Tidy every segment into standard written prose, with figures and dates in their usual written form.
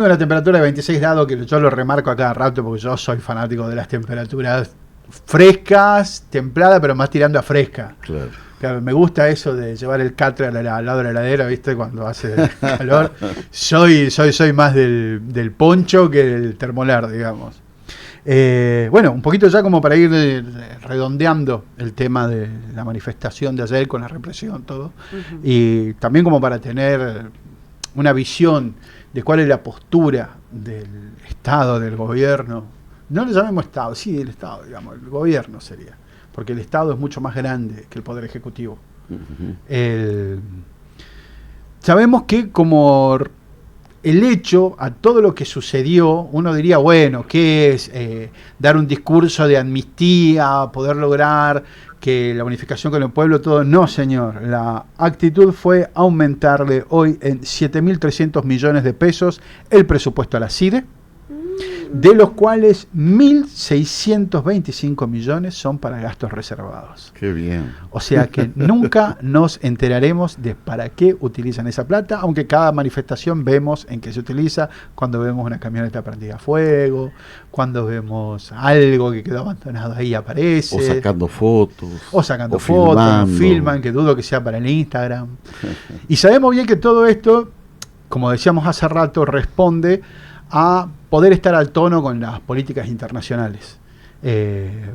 Una temperatura de 26 grados, que yo lo remarco a cada rato porque yo soy fanático de las temperaturas frescas, templadas, pero más tirando a fresca. Claro. Claro, me gusta eso de llevar el catre al lado de la heladera, ¿viste? Cuando hace calor. Soy más del poncho que del termolar, digamos. Bueno, un poquito ya como para ir redondeando el tema de la manifestación de ayer con la represión, todo. Y también como para tener una visión de cuál es la postura del Estado, del gobierno. No le llamemos Estado, sí, del Estado, digamos, el gobierno sería. Porque el Estado es mucho más grande que el Poder Ejecutivo. Sabemos que como el hecho a todo lo que sucedió, uno diría, bueno, ¿qué es dar un discurso de amnistía, poder lograr que la unificación con el pueblo, todo? No, señor. La actitud fue aumentarle hoy en 7.300 millones de pesos el presupuesto a la CIDE, de los cuales 1.625 millones son para gastos reservados. Qué bien. O sea que nunca nos enteraremos de para qué utilizan esa plata, aunque cada manifestación vemos en qué se utiliza, cuando vemos una camioneta prendida a fuego, cuando vemos algo que quedó abandonado ahí aparece. O sacando fotos. O sacando fotos, filman, que dudo que sea para el Instagram. Y sabemos bien que todo esto, como decíamos hace rato, responde a poder estar al tono con las políticas internacionales.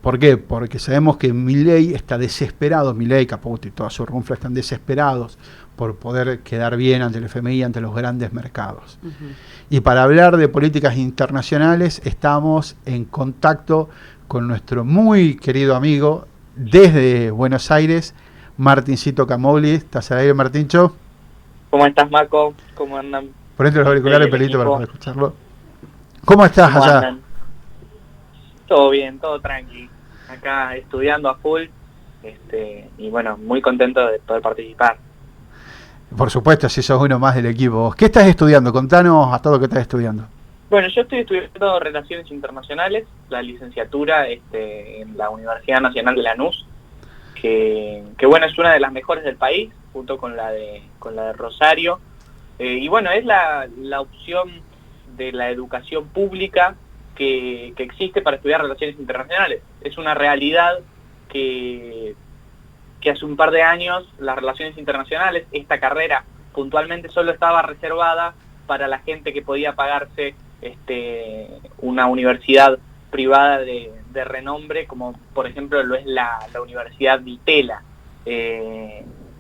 ¿Por qué? Porque sabemos que Milei está desesperado, Milei, Caputo y toda su runfla están desesperados por poder quedar bien ante el FMI, ante los grandes mercados. Y para hablar de políticas internacionales estamos en contacto con nuestro muy querido amigo desde Buenos Aires, Martincito Camogli. ¿Estás al aire, Martincho? ¿Cómo estás, Marco? ¿Cómo andan? Ponete los auriculares, pelito, para poder escucharlo. ¿Cómo estás allá? Andan? Todo bien, todo tranqui. Acá estudiando a full, y bueno, muy contento de poder participar. Por supuesto, si sos uno más del equipo. ¿Qué estás estudiando? Contanos a todo lo que estás estudiando. Bueno, yo estoy estudiando Relaciones Internacionales, la licenciatura en la Universidad Nacional de Lanús, que bueno, es una de las mejores del país, junto con la de Rosario. Y bueno, es la opción de la educación pública que existe para estudiar Relaciones Internacionales. Es una realidad que hace un par de años las Relaciones Internacionales, esta carrera puntualmente solo estaba reservada para la gente que podía pagarse una universidad privada de renombre, como por ejemplo lo es la Universidad de Itela.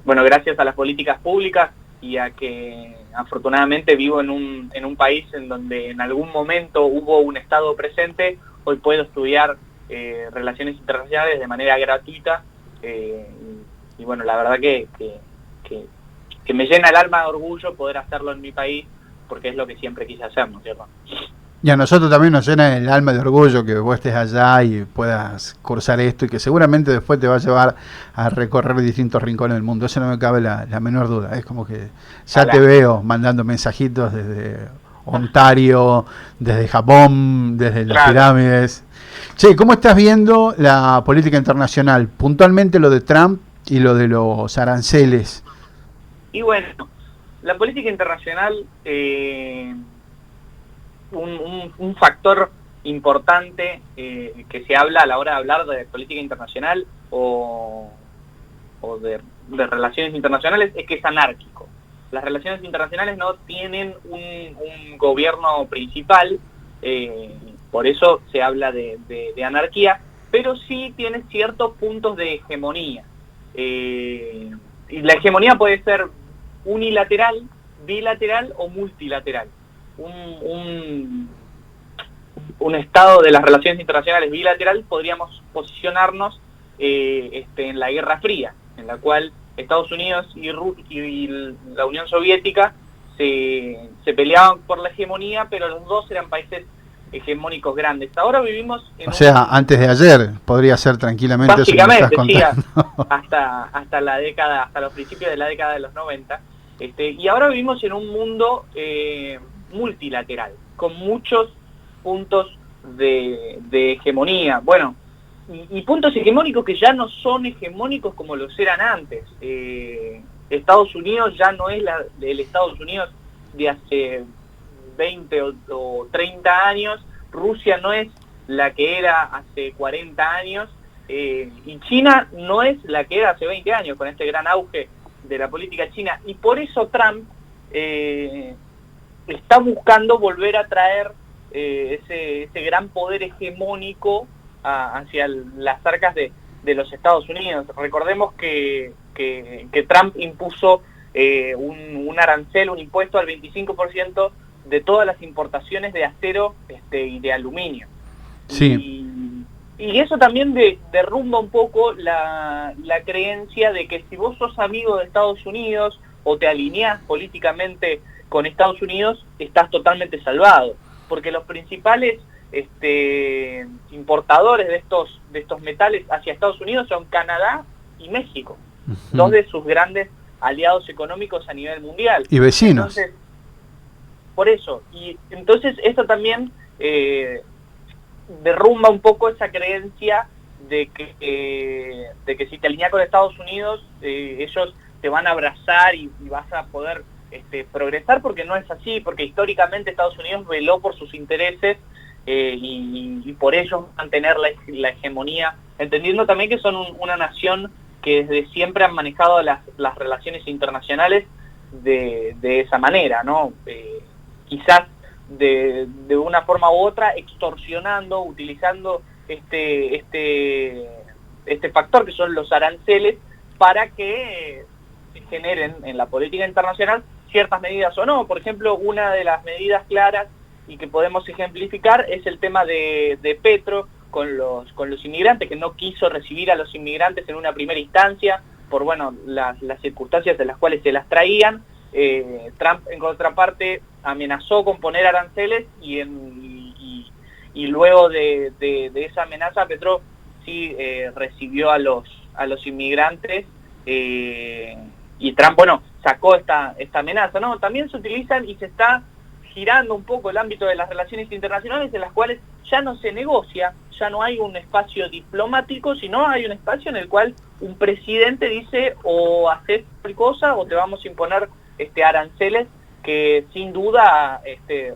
Bueno, gracias a las políticas públicas y a que afortunadamente vivo en un país en donde en algún momento hubo un Estado presente, hoy puedo estudiar Relaciones Internacionales de manera gratuita, y bueno, la verdad que me llena el alma de orgullo poder hacerlo en mi país, porque es lo que siempre quise hacer, ¿no es cierto? Y a nosotros también nos llena el alma de orgullo que vos estés allá y puedas cursar esto, y que seguramente después te va a llevar a recorrer distintos rincones del mundo. Eso no me cabe la menor duda. Es como que ya te veo mandando mensajitos desde Ontario, desde Japón, desde las pirámides. Che, ¿cómo estás viendo la política internacional? Puntualmente lo de Trump y lo de los aranceles. Y bueno, la política internacional... Un factor importante que se habla a la hora de hablar de política internacional o de relaciones internacionales es que es anárquico. Las relaciones internacionales no tienen un gobierno principal, por eso se habla de anarquía, pero sí tiene ciertos puntos de hegemonía. Y la hegemonía puede ser unilateral, bilateral o multilateral. Un estado de las relaciones internacionales bilateral podríamos posicionarnos en la Guerra Fría, en la cual Estados Unidos y la Unión Soviética se peleaban por la hegemonía, pero los dos eran países hegemónicos grandes. Ahora vivimos en antes de ayer podría ser tranquilamente, básicamente, sí, hasta los principios de la década de los 90, y ahora vivimos en un mundo multilateral, con muchos puntos de hegemonía. Bueno, y puntos hegemónicos que ya no son hegemónicos como los eran antes. Estados Unidos ya no es el Estados Unidos de hace 20 o 30 años, Rusia no es la que era hace 40 años, y China no es la que era hace 20 años, con este gran auge de la política china. Y por eso Trump está buscando volver a traer ese gran poder hegemónico hacia las arcas de los Estados Unidos. Recordemos que Trump impuso un arancel, un impuesto al 25% de todas las importaciones de acero y de aluminio. Sí. Y eso también derrumba un poco la creencia de que si vos sos amigo de Estados Unidos o te alineás políticamente con Estados Unidos, estás totalmente salvado. Porque los principales importadores de estos metales hacia Estados Unidos son Canadá y México, dos de sus grandes aliados económicos a nivel mundial. Y vecinos. Entonces, por eso. Y entonces esto también derrumba un poco esa creencia de que si te alineas con Estados Unidos, ellos te van a abrazar y vas a poder progresar, porque no es así, porque históricamente Estados Unidos veló por sus intereses y por ello mantener la hegemonía, entendiendo también que son una nación que desde siempre han manejado las relaciones internacionales de esa manera, ¿no? Quizás de una forma u otra extorsionando, utilizando este factor que son los aranceles para que se generen en la política internacional ciertas medidas o no. Por ejemplo, una de las medidas claras y que podemos ejemplificar es el tema de Petro con los inmigrantes, que no quiso recibir a los inmigrantes en una primera instancia por las circunstancias de las cuales se las traían. Trump, en contraparte, amenazó con poner aranceles y luego de esa amenaza Petro sí recibió a los inmigrantes, y Trump sacó esta amenaza, ¿no? También se utilizan y se está girando un poco el ámbito de las relaciones internacionales, en las cuales ya no se negocia, ya no hay un espacio diplomático, sino hay un espacio en el cual un presidente dice o haces tal cosa o te vamos a imponer aranceles que sin duda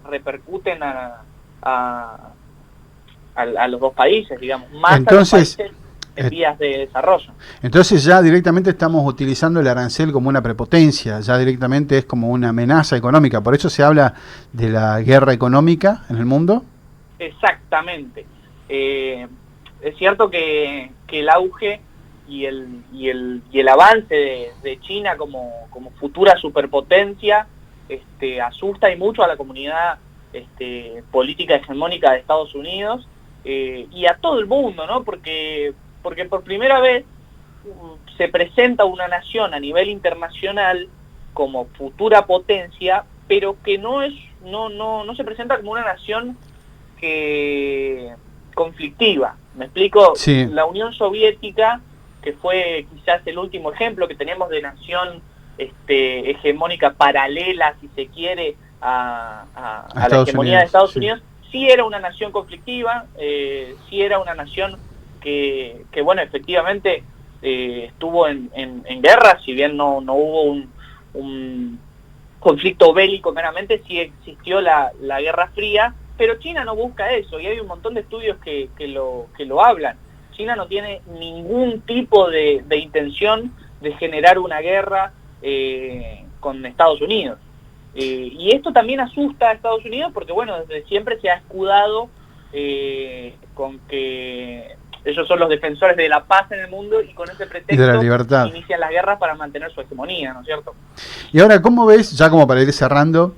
repercuten a los dos países, digamos, más entonces, a los países en vías de desarrollo. Entonces ya directamente estamos utilizando el arancel como una prepotencia, ya directamente es como una amenaza económica, por eso se habla de la guerra económica en el mundo. Exactamente. Es cierto que el auge y el avance de China como futura superpotencia asusta y mucho a la comunidad política hegemónica de Estados Unidos y a todo el mundo, ¿no? Porque por primera vez se presenta una nación a nivel internacional como futura potencia, pero que no se presenta como una nación conflictiva. ¿Me explico? Sí. La Unión Soviética, que fue quizás el último ejemplo que tenemos de nación hegemónica paralela, si se quiere, a la hegemonía de Estados Unidos, sí era una nación conflictiva, sí era una nación que efectivamente estuvo en guerra, si bien no hubo un conflicto bélico meramente, sí existió la Guerra Fría, pero China no busca eso, y hay un montón de estudios que lo hablan. China no tiene ningún tipo de intención de generar una guerra con Estados Unidos. Y esto también asusta a Estados Unidos porque, desde siempre se ha escudado con que ellos son los defensores de la paz en el mundo y con ese pretexto y de la libertad inician las guerras para mantener su hegemonía, ¿no es cierto? Y ahora, ¿cómo ves, ya como para ir cerrando,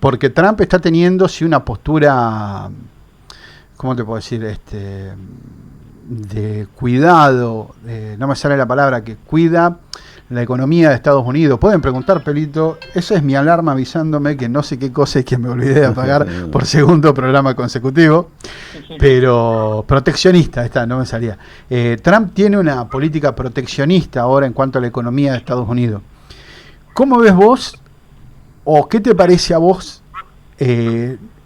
porque Trump está teniendo una postura, ¿cómo te puedo decir? De cuidado, no me sale la palabra, que cuida la economía de Estados Unidos. Pueden preguntar, Pelito, esa es mi alarma avisándome que no sé qué cosa es que me olvidé de apagar por segundo programa consecutivo, pero proteccionista, no me salía. Trump tiene una política proteccionista ahora en cuanto a la economía de Estados Unidos. ¿Cómo ves vos, o qué te parece a vos,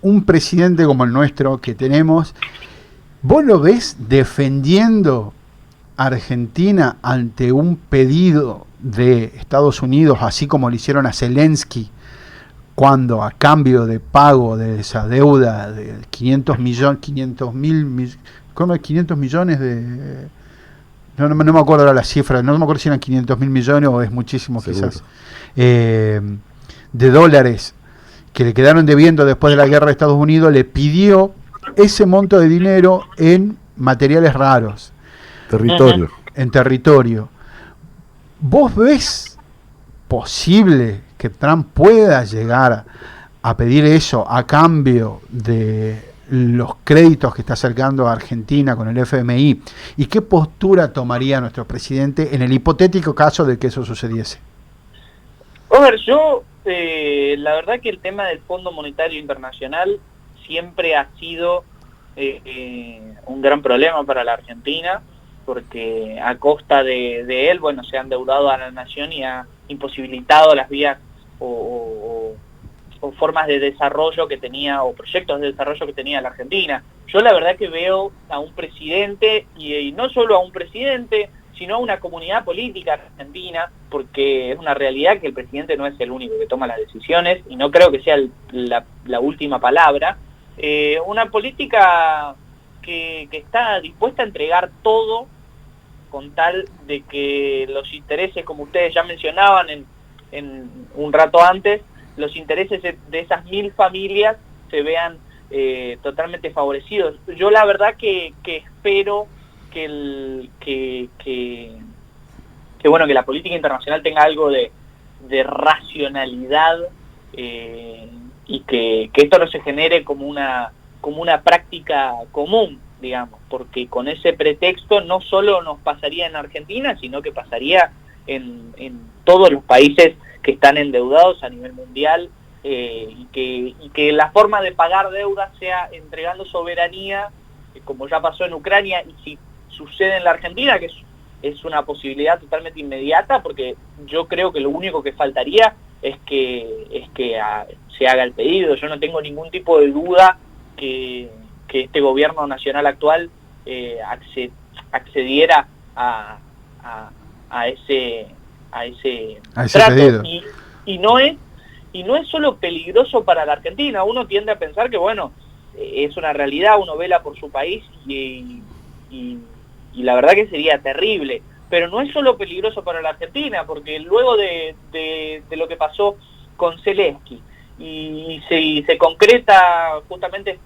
un presidente como el nuestro que tenemos? ¿Vos lo ves defendiendo a Argentina ante un pedido de Estados Unidos, así como le hicieron a Zelensky, cuando a cambio de pago de esa deuda de 500 millones de... No me acuerdo ahora la cifra, no me acuerdo si eran 500.000 millones o es muchísimo. Seguro. Quizás, de dólares que le quedaron debiendo después de la guerra de Estados Unidos, le pidió ese monto de dinero en materiales raros. Territorio. En territorio. ¿Vos ves posible que Trump pueda llegar a pedir eso a cambio de los créditos que está acercando a Argentina con el FMI? ¿Y qué postura tomaría nuestro presidente en el hipotético caso de que eso sucediese? A ver, yo la verdad que el tema del Fondo Monetario Internacional siempre ha sido un gran problema para la Argentina, porque a costa de él, bueno, se ha endeudado a la nación y ha imposibilitado las vías o formas de desarrollo que tenía, o proyectos de desarrollo que tenía la Argentina. Yo la verdad que veo a un presidente, y no solo a un presidente, sino a una comunidad política argentina, porque es una realidad que el presidente no es el único que toma las decisiones, y no creo que sea la última palabra. Una política que está dispuesta a entregar todo con tal de que los intereses, como ustedes ya mencionaban en un rato antes, los intereses de esas 1.000 familias se vean totalmente favorecidos. Yo la verdad que espero que bueno, que la política internacional tenga algo de racionalidad, y que esto no se genere como una práctica común, digamos, porque con ese pretexto no solo nos pasaría en Argentina, sino que pasaría en todos los países que están endeudados a nivel mundial, y que la forma de pagar deudas sea entregando soberanía, como ya pasó en Ucrania, y si sucede en la Argentina, que es una posibilidad totalmente inmediata, porque yo creo que lo único que faltaría es que se haga el pedido. Yo no tengo ningún tipo de duda que este gobierno nacional actual accediera a ese trato. Pedido. Y no es solo peligroso para la Argentina. Uno tiende a pensar que, bueno, es una realidad, uno vela por su país y la verdad que sería terrible. Pero no es solo peligroso para la Argentina, porque luego de lo que pasó con Zelensky y se concreta justamente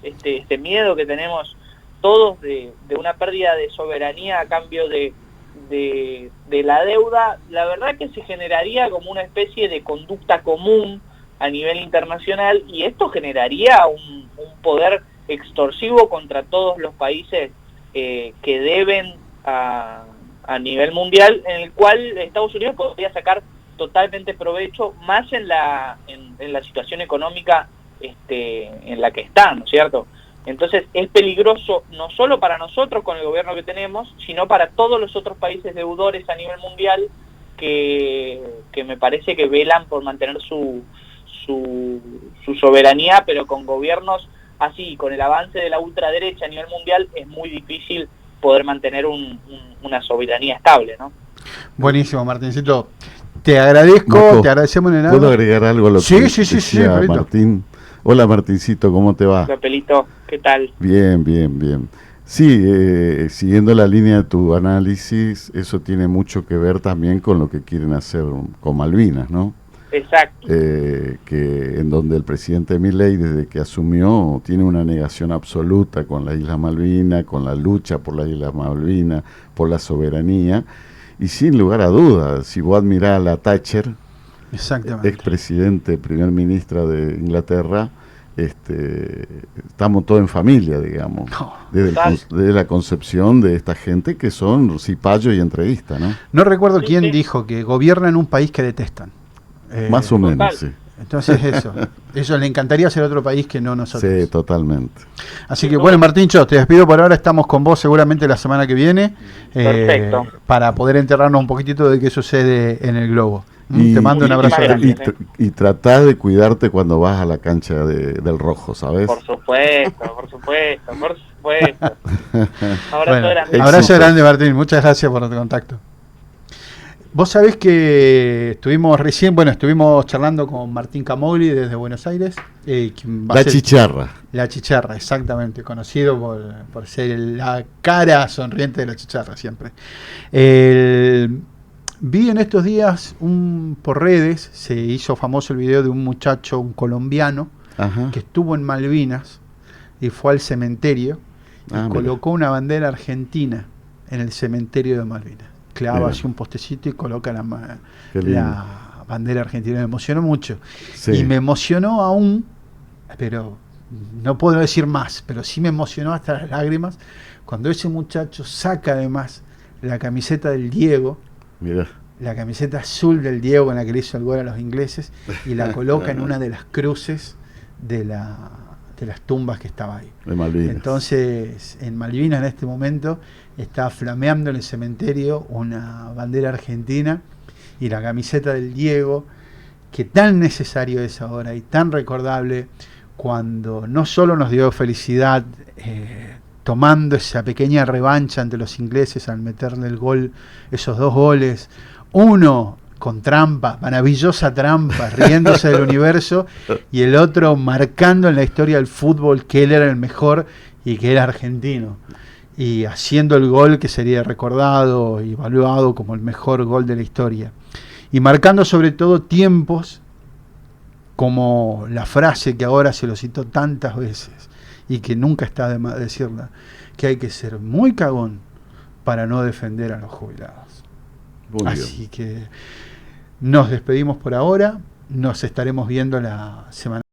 este miedo que tenemos todos de una pérdida de soberanía a cambio de la deuda, la verdad que se generaría como una especie de conducta común a nivel internacional, y esto generaría un poder extorsivo contra todos los países que deben a nivel mundial, en el cual Estados Unidos podría sacar totalmente provecho, más en la situación económica en la que está, ¿no es cierto? Entonces es peligroso no solo para nosotros con el gobierno que tenemos, sino para todos los otros países deudores a nivel mundial que me parece que velan por mantener su soberanía, pero con gobiernos así, con el avance de la ultraderecha a nivel mundial, es muy difícil poder mantener una soberanía estable, ¿no? Buenísimo, Martincito. Te agradezco, Marco, te agradecemos en el ¿puedo agregar algo a lo que decía Martín? Hola, Martincito, ¿cómo te va? Hola, Pelito, ¿qué tal? Bien, bien, bien. Sí, siguiendo la línea de tu análisis, eso tiene mucho que ver también con lo que quieren hacer con Malvinas, ¿no? Exacto. Que en donde el presidente Milei, desde que asumió, tiene una negación absoluta con la isla Malvina, con la lucha por la isla Malvina, por la soberanía, y sin lugar a dudas, si vos admirás a la Thatcher, expresidente, primer ministra de Inglaterra, estamos todos en familia, digamos, desde la concepción de esta gente que son cipayos y entrevistas, ¿no? No recuerdo quién dijo que gobiernan un país que detestan. Más o menos, sí. Entonces eso le encantaría ser otro país que no nosotros. Sí, totalmente. Así que bueno, Martíncho, te despido por ahora, estamos con vos seguramente la semana que viene, para poder enterarnos un poquitito de qué sucede en el globo. Te mando un abrazo grande. Y tratá de cuidarte cuando vas a la cancha del Rojo, ¿sabes? Por supuesto. Abrazo bueno, grande. Abrazo grande, Martín, muchas gracias por tu contacto. Vos sabés que estuvimos charlando con Martín Camogli desde Buenos Aires. Quien va a La ser- chicharra. La chicharra, exactamente, conocido por ser la cara sonriente de la chicharra siempre. Vi en estos días por redes, se hizo famoso el video de un muchacho, un colombiano, Ajá. que estuvo en Malvinas y fue al cementerio y Ah, mira. colocó una bandera argentina en el cementerio de Malvinas. Clava Mira. así un postecito y coloca Qué lindo. la bandera argentina. Me emocionó mucho. Sí. Y me emocionó aún, pero no puedo decir más, pero sí me emocionó hasta las lágrimas, cuando ese muchacho saca además la camiseta del Diego, Mira. la camiseta azul del Diego con la que le hizo el gol a los ingleses, y la coloca en una de las cruces de las tumbas que estaba ahí. De Malvinas. Entonces, en Malvinas en este momento está flameando en el cementerio una bandera argentina y la camiseta del Diego, que tan necesario es ahora y tan recordable, cuando no solo nos dio felicidad tomando esa pequeña revancha ante los ingleses al meterle el gol, esos 2 goles, uno con trampa, maravillosa trampa, riéndose del universo, y el otro marcando en la historia del fútbol que él era el mejor y que era argentino, y haciendo el gol que sería recordado y evaluado como el mejor gol de la historia, y marcando sobre todo tiempos como la frase que ahora se lo citó tantas veces y que nunca está de más decirla, que hay que ser muy cagón para no defender a los jubilados. Muy bien. Así que nos despedimos por ahora, nos estaremos viendo la semana